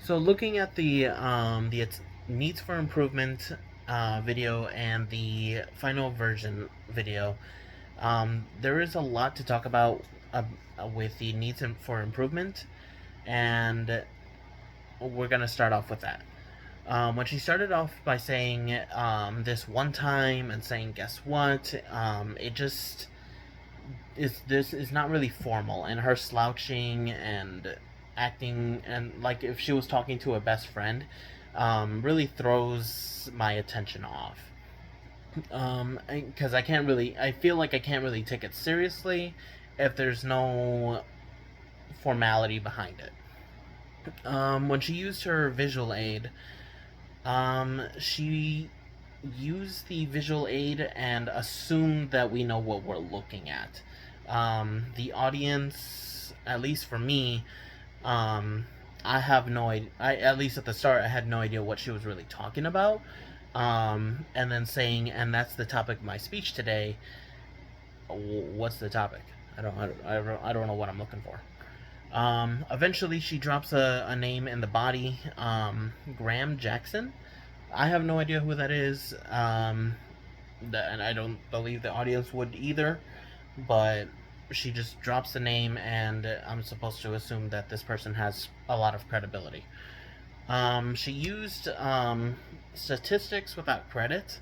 So looking at the needs for improvement video and the final version video, there is a lot to talk about with the for improvement, and we're gonna start off with that. When she started off by saying this one time and saying guess what, it just is not really formal, and her slouching and acting and like if she was talking to a best friend really throws my attention off, because I feel like I can't really take it seriously if there's no formality behind it. When she used her visual aid, she used the visual aid and assumed that we know what we're looking at. The audience, at least for me, um, I have no idea. At least at the start, I had no idea what she was really talking about. And then saying, and that's the topic of my speech today. What's the topic? I don't know what I'm looking for. Eventually, she drops a name in the body, Graham Jackson. I have no idea who that is, and I don't believe the audience would either. But she just drops the name, and I'm supposed to assume that this person has a lot of credibility. She used statistics without credit,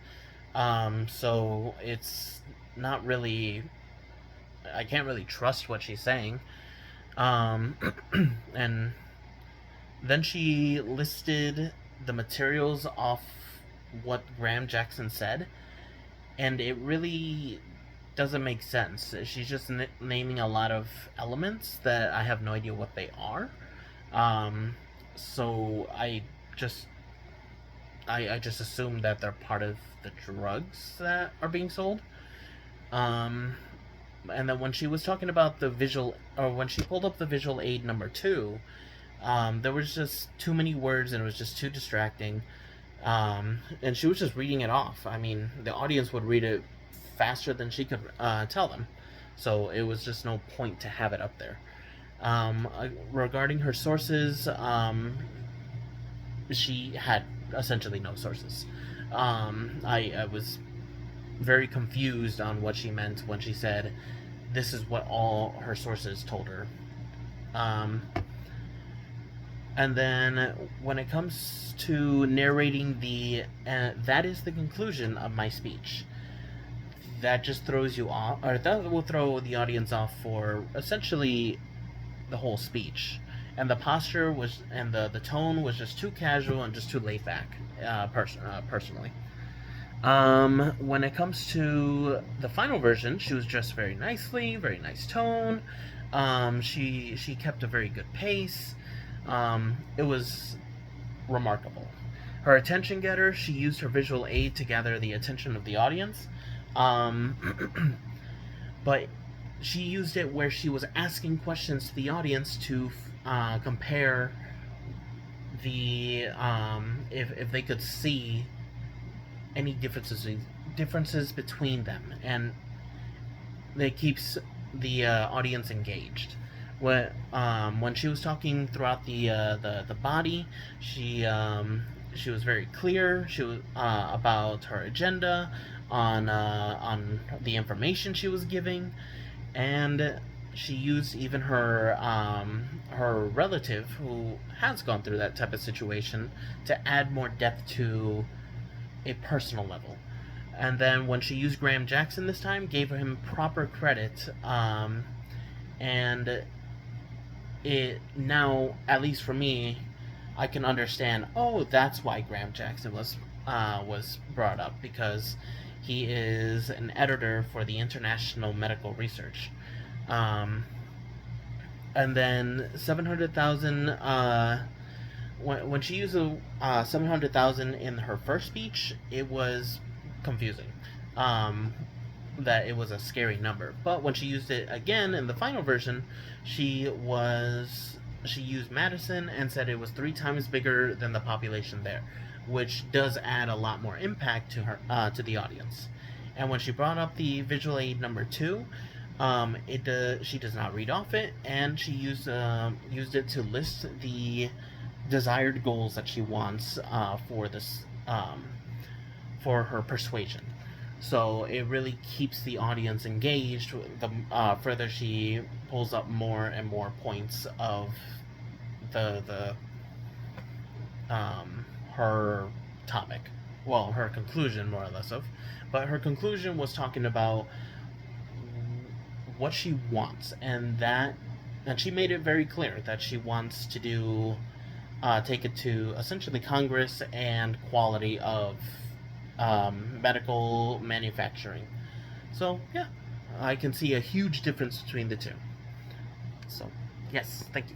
so it's not really. I can't really trust what she's saying. Um, and then she listed the materials off what Graham Jackson said, and it really doesn't make sense. She's just naming a lot of elements that I have no idea what they are. Um, so just I just assume that they're part of the drugs that are being sold. Um, and then when she was talking about the visual, or when she pulled up the visual aid number two, there was just too many words and it was just too distracting. And she was just reading it off. I mean, the audience would read it faster than she could tell them. So it was just no point to have it up there. Regarding her sources, she had essentially no sources. I was very confused on what she meant when she said this is what all her sources told her. Um, and then when it comes to narrating that is the conclusion of my speech. That just throws you off, or that will throw the audience off for essentially the whole speech. And the posture was, and the tone was just too casual and just too laid back, personally. When it comes to the final version, she was dressed very nicely, very nice tone. She kept a very good pace. It was remarkable. Her attention getter, she used her visual aid to gather the attention of the audience. But she used it where she was asking questions to the audience to compare the if they could see any differences between them, and it keeps the audience engaged. When she was talking throughout the body, she was very clear. She was about her agenda, on the information she was giving, and she used even her relative who has gone through that type of situation to add more depth to a personal level. And then when she used Graham Jackson this time, gave him proper credit, and it now, at least for me, I can understand. Oh, that's why Graham Jackson was brought up, because he is an editor for the International Medical Research. Um, and then 700,000. When she used 700,000 in her first speech, it was confusing. That it was a scary number. But when she used it again in the final version, she used Madison and said it was 3 times bigger than the population there, which does add a lot more impact to her to the audience. And when she brought up the visual aid number two, she does not read off it, and she used it to list the desired goals that she wants for this for her persuasion. So it really keeps the audience engaged. The further she pulls up more and more points of the her topic. Well, her conclusion, more or less of, but her conclusion was talking about what she wants, and she made it very clear that she wants to do take it to essentially Congress and quality of medical manufacturing. So yeah, I can see a huge difference between the two. So yes, thank you.